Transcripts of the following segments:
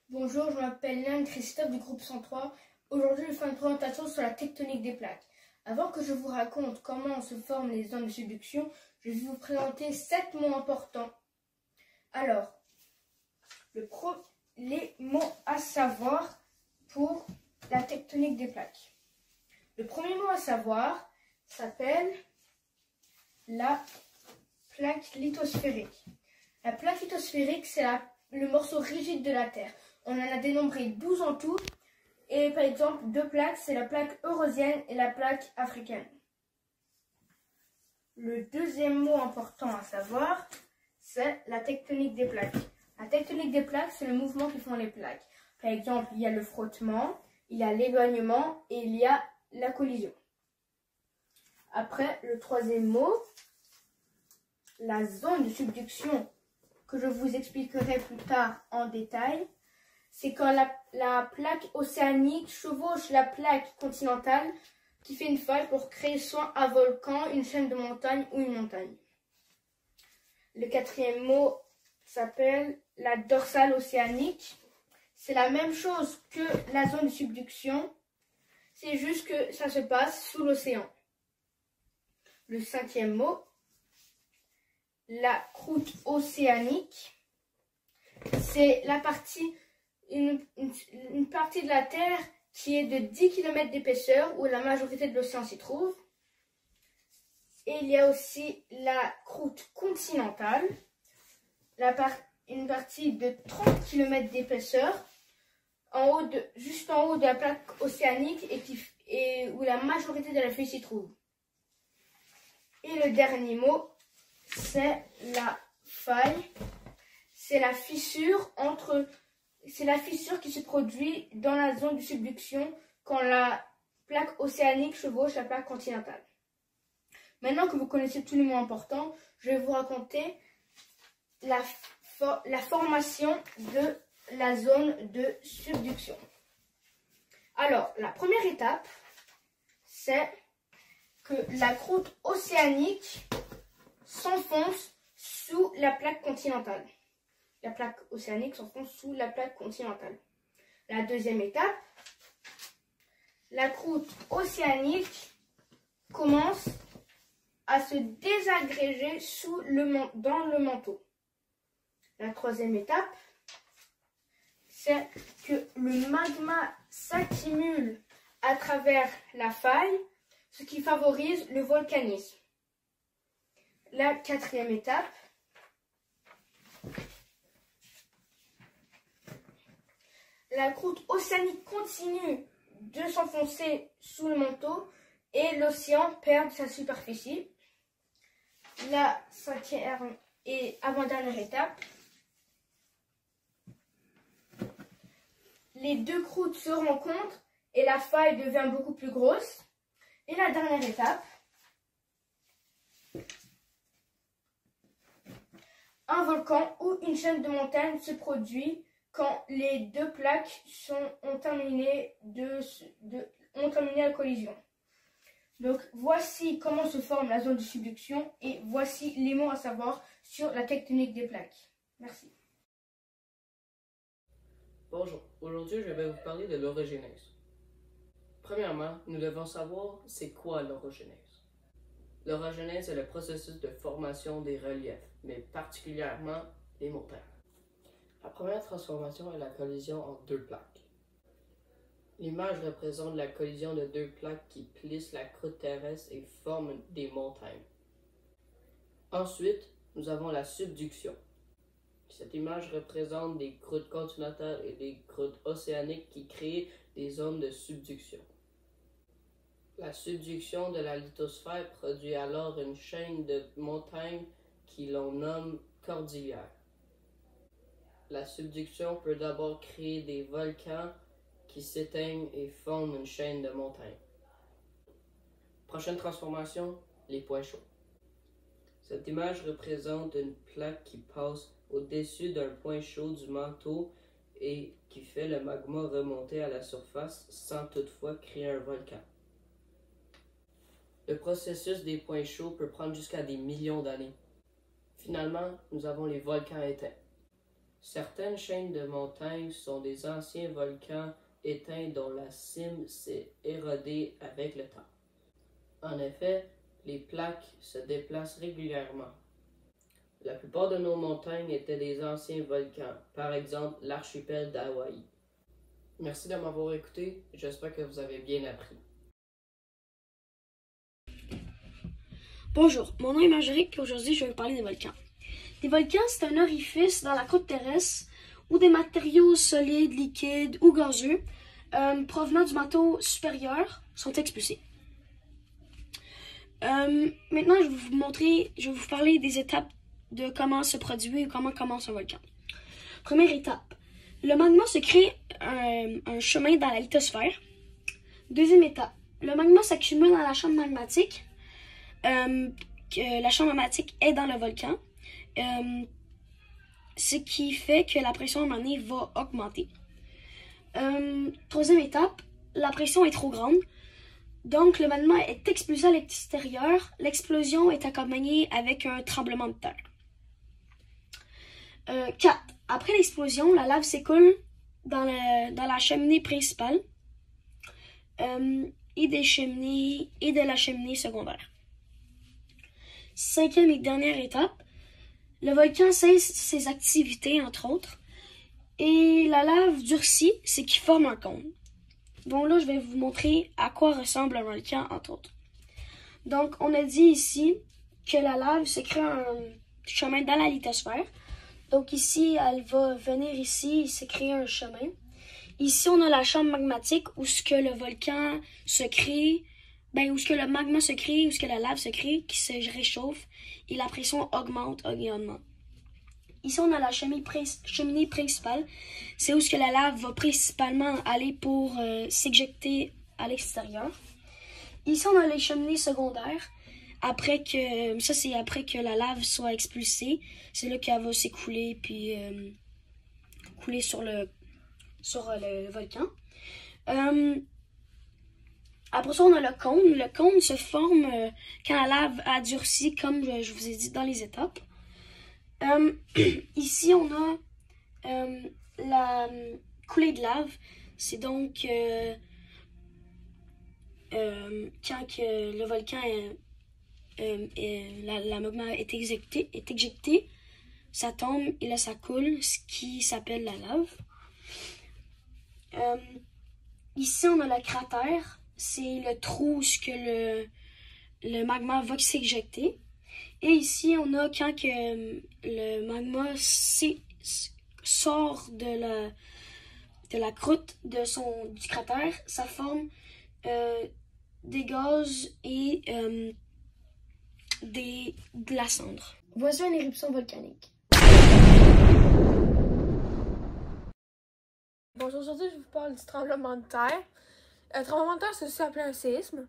Bonjour, je m'appelle Léon Christophe du groupe 103. Aujourd'hui, je vais faire une présentation sur la tectonique des plaques. Avant que je vous raconte comment se forment les zones de subduction, je vais vous présenter 7 mots importants. Alors, les mots à savoir pour la tectonique des plaques. Le premier mot à savoir s'appelle la plaque lithosphérique. La plaque lithosphérique, c'est le morceau rigide de la Terre. On en a dénombré 12 en tout. Et par exemple, deux plaques, c'est la plaque eurasienne et la plaque africaine. Le deuxième mot important à savoir, c'est la tectonique des plaques. La tectonique des plaques, c'est le mouvement qui font les plaques. Par exemple, il y a le frottement, il y a l'éloignement et il y a la collision. Après, le troisième mot, la zone de subduction, que je vous expliquerai plus tard en détail, c'est quand la plaque océanique chevauche la plaque continentale qui fait une faille pour créer soit un volcan, une chaîne de montagnes ou une montagne. Le quatrième mot s'appelle la dorsale océanique. C'est la même chose que la zone de subduction, c'est juste que ça se passe sous l'océan. Le cinquième mot, la croûte océanique, c'est la partie, une partie de la Terre qui est de 10 km d'épaisseur où la majorité de l'océan s'y trouve. Et il y a aussi la croûte continentale, une partie de 30 km d'épaisseur, juste en haut de la plaque océanique et où la majorité de la feuille s'y trouve. Et le dernier mot, c'est la faille. C'est la fissure qui se produit dans la zone de subduction quand la plaque océanique chevauche la plaque continentale. Maintenant que vous connaissez tous les mots importants, je vais vous raconter la formation de la zone de subduction. Alors, la première étape, c'est que la croûte océanique s'enfonce sous la plaque continentale. La plaque océanique s'enfonce sous la plaque continentale. La deuxième étape, la croûte océanique commence à se désagréger dans le manteau. La troisième étape, c'est que le magma s'accumule à travers la faille, ce qui favorise le volcanisme. La quatrième étape, la croûte océanique continue de s'enfoncer sous le manteau et l'océan perd sa superficie. La cinquième et avant-dernière étape, les deux croûtes se rencontrent et la faille devient beaucoup plus grosse. Et la dernière étape, un volcan ou une chaîne de montagnes se produit quand les deux plaques ont terminé la collision. Donc voici comment se forme la zone de subduction et voici les mots à savoir sur la tectonique des plaques. Merci. Bonjour, aujourd'hui je vais vous parler de l'orogenèse. Premièrement, nous devons savoir c'est quoi l'orogenèse. L'orogenèse est le processus de formation des reliefs, mais particulièrement les montagnes. La première transformation est la collision entre deux plaques. L'image représente la collision de deux plaques qui plissent la croûte terrestre et forment des montagnes. Ensuite, nous avons la subduction. Cette image représente des croûtes continentales et des croûtes océaniques qui créent des zones de subduction. La subduction de la lithosphère produit alors une chaîne de montagnes qui l'on nomme cordillère. La subduction peut d'abord créer des volcans qui s'éteignent et forment une chaîne de montagnes. Prochaine transformation, les points chauds. Cette image représente une plaque qui passe au-dessus d'un point chaud du manteau et qui fait le magma remonter à la surface sans toutefois créer un volcan. Le processus des points chauds peut prendre jusqu'à des millions d'années. Finalement, nous avons les volcans éteints. Certaines chaînes de montagnes sont des anciens volcans éteints dont la cime s'est érodée avec le temps. En effet, les plaques se déplacent régulièrement. La plupart de nos montagnes étaient des anciens volcans, par exemple l'archipel d'Hawaï. Merci de m'avoir écouté, j'espère que vous avez bien appris. Bonjour, mon nom est Marguerite et aujourd'hui je vais vous parler des volcans. Des volcans, c'est un orifice dans la croûte terrestre où des matériaux solides, liquides ou gazeux provenant du manteau supérieur sont expulsés. Maintenant, je vais vous parler des étapes de comment se produit ou comment commence un volcan. Première étape, le magma se crée un chemin dans la lithosphère. Deuxième étape, le magma s'accumule dans la chambre magmatique. La chambre magmatique est dans le volcan, ce qui fait que la pression à un moment donné va augmenter. Troisième étape, la pression est trop grande, donc le magma est expulsé à l'extérieur. L'explosion est accompagnée avec un tremblement de terre. 4. Après l'explosion, la lave s'écoule dans la cheminée principale et de la cheminée secondaire. Cinquième et dernière étape, le volcan cesse ses activités, entre autres, et la lave durcit, ce qui forme un cône. Donc là, je vais vous montrer à quoi ressemble un volcan, entre autres. Donc, on a dit ici que la lave se crée un chemin dans la lithosphère. Donc ici, elle va venir ici et se créer un chemin. Ici, on a la chambre magmatique où ce que le volcan se crée, où ce que le magma se crée, où ce que la lave se crée, qui se réchauffe et la pression augmente. Ici, on a la cheminée principale. C'est où ce que la lave va principalement aller pour s'éjecter à l'extérieur. Ici, on a les cheminées secondaires. C'est après que la lave soit expulsée. C'est là qu'elle va s'écouler puis couler sur le volcan. Après ça, on a le cône. Le cône se forme quand la lave a durci, comme je vous ai dit dans les étapes. Ici, on a la coulée de lave. C'est donc quand que le volcan la magma est éjectée, ça tombe et là ça coule, ce qui s'appelle la lave. Ici, on a le cratère. C'est le trou où le magma va s'éjecter. Et ici, on a quand que le magma sort de la croûte du cratère, ça forme des gaz et de la cendre. Voici une éruption volcanique. Bonjour, aujourd'hui je vous parle du tremblement de terre. Un tremblement de terre, c'est aussi appelé un séisme.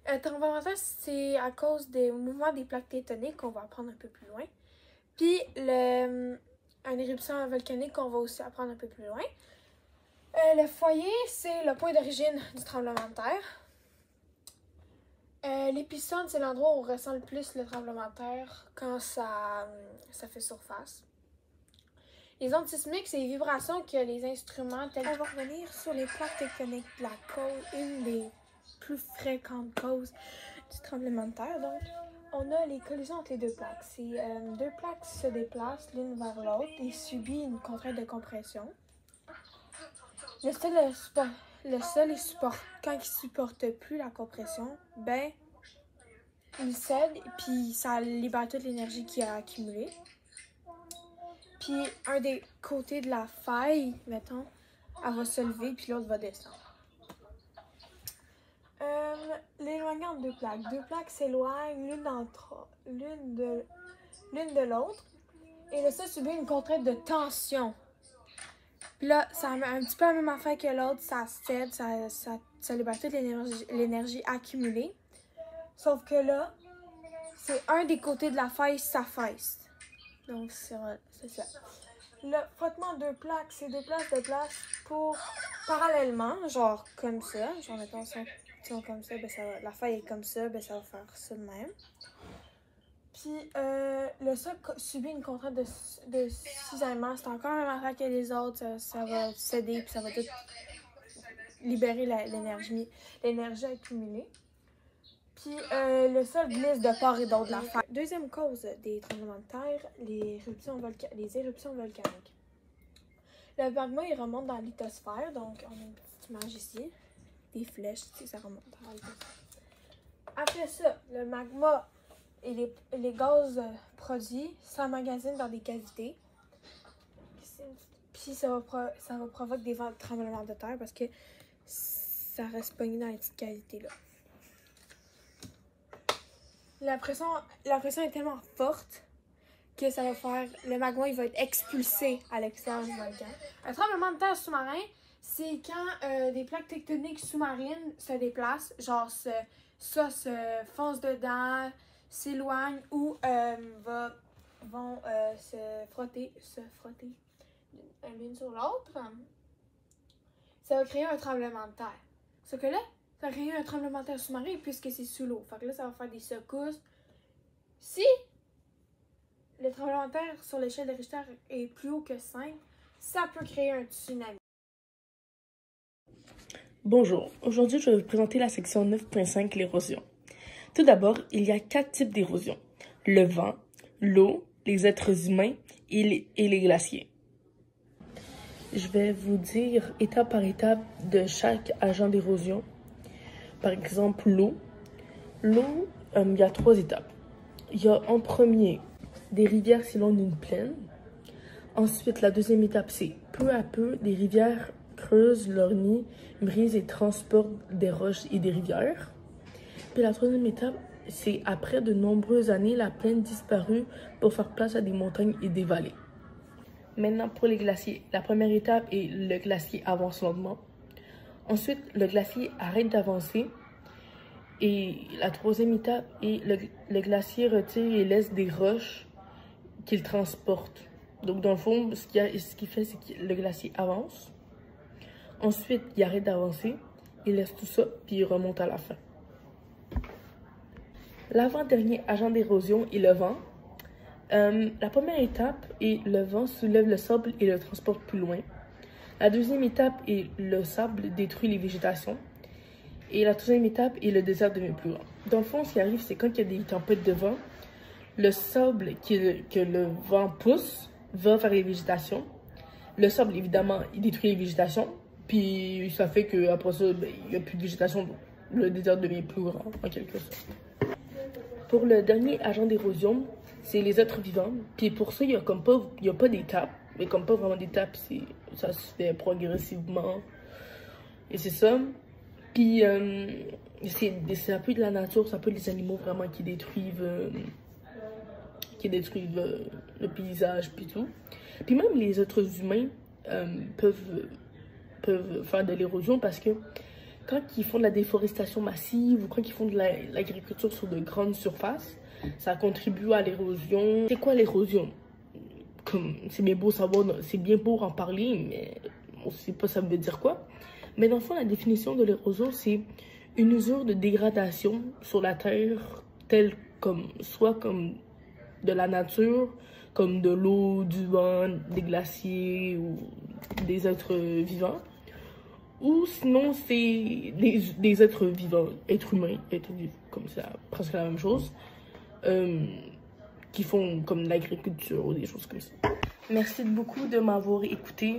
Un tremblement de terre, c'est à cause des mouvements des plaques tectoniques qu'on va apprendre un peu plus loin. Puis, une éruption volcanique qu'on va aussi apprendre un peu plus loin. Le foyer, c'est le point d'origine du tremblement de terre. L'épicentre, c'est l'endroit où on ressent le plus le tremblement de terre quand ça fait surface. Les ondes sismiques, c'est les vibrations que les instruments vont revenir sur les plaques tectoniques de la cause, une des plus fréquentes causes du tremblement de terre. Donc, on a les collisions entre les deux plaques. Deux plaques se déplacent l'une vers l'autre et subissent une contrainte de compression. Le sol, quand il ne supporte plus la compression, il cède et puis ça libère toute l'énergie qu'il a accumulée. Puis un des côtés de la faille, mettons, elle va se lever puis l'autre va descendre. L'éloignement de deux plaques. Deux plaques s'éloignent l'une de l'autre. Et le sol subit une contrainte de tension. Puis là, ça a un petit peu la même affaire que l'autre, ça cède, ça libère toute l'énergie accumulée. Sauf que là, c'est un des côtés de la faille s'affaisse. Donc, c'est ça. Le frottement de deux plaques, c'est deux places de place pour parallèlement, genre comme ça. Genre, mettons, si on comme ça, la faille est comme ça, ça va faire ça de même. Puis le sol subit une contrainte de cisaillement. C'est encore la même affaire que les autres. Ça va céder puis ça va tout libérer l'énergie accumulée. Puis le sol glisse de part et d'autre de la terre. Deuxième cause des tremblements de terre, les éruptions volcaniques. Le magma, il remonte dans la lithosphère. Donc, on a une petite image ici. Des flèches, ça remonte dans la lithosphère. Après ça, le magma et les gaz produits s'emmagasinent dans des cavités. Puis ça va provoquer des tremblements de terre parce que ça reste pogné dans les petites cavités-là. La pression est tellement forte que ça va faire... Le magma, il va être expulsé à l'extérieur du volcan. Un tremblement de terre sous-marin, c'est quand des plaques tectoniques sous-marines se déplacent, genre se fonce dedans, s'éloignent ou vont se frotter l'une sur l'autre. Ça va créer un tremblement de terre. Sauf que là, ça va créer un tremblement de terre sous-marin puisque c'est sous l'eau. Fait que là, ça va faire des secousses. Si le tremblement de terre sur l'échelle de Richter est plus haut que 5, ça peut créer un tsunami. Bonjour, aujourd'hui je vais vous présenter la section 9.5, l'érosion. Tout d'abord, il y a 4 types d'érosion. Le vent, l'eau, les êtres humains et les glaciers. Je vais vous dire étape par étape de chaque agent d'érosion. Par exemple, l'eau. L'eau, il y a 3 étapes. Il y a en premier des rivières s'éloignent d'une plaine. Ensuite, la deuxième étape, c'est peu à peu, des rivières creusent leur nid, brisent et transportent des roches et des rivières. Puis la troisième étape, c'est après de nombreuses années, la plaine disparue pour faire place à des montagnes et des vallées. Maintenant, pour les glaciers, la première étape est le glacier avance lentement. Ensuite, le glacier arrête d'avancer. Et la troisième étape est le glacier retire et laisse des roches qu'il transporte. Donc, dans le fond, ce qu'il fait, c'est que le glacier avance. Ensuite, il arrête d'avancer, il laisse tout ça, puis il remonte à la fin. L'avant-dernier agent d'érosion est le vent. La première étape est le vent soulève le sable et le transporte plus loin. La deuxième étape est le sable détruit les végétations. Et la troisième étape est le désert devient plus grand. Dans le fond, ce qui arrive, c'est quand il y a des tempêtes de vent, le sable que le vent pousse va vers les végétations. Le sable, évidemment, il détruit les végétations. Puis ça fait qu'après ça, il n'y a plus de végétation. Donc le désert devient plus grand, en quelque sorte. Pour le dernier agent d'érosion, c'est les êtres vivants. Puis pour ça, il n'y a pas d'étape. Mais comme pas vraiment d'étape, ça se fait progressivement. Et c'est ça. Puis c'est un peu de la nature, c'est un peu les animaux vraiment qui détruisent le paysage puis tout. Puis même les êtres humains peuvent faire de l'érosion parce que quand ils font de la déforestation massive ou quand ils font de l'agriculture sur de grandes surfaces, ça contribue à l'érosion. C'est quoi l'érosion? C'est bien beau savoir, c'est bien beau en parler, mais on sait pas ça veut dire quoi. Mais dans le fond, la définition de l'érosion, c'est une usure de dégradation sur la Terre, soit comme de la nature, comme de l'eau, du vent, des glaciers ou des êtres vivants. Ou sinon, c'est des êtres vivants, êtres humains, comme ça, presque la même chose, qui font comme l'agriculture ou des choses comme ça. Merci beaucoup de m'avoir écouté.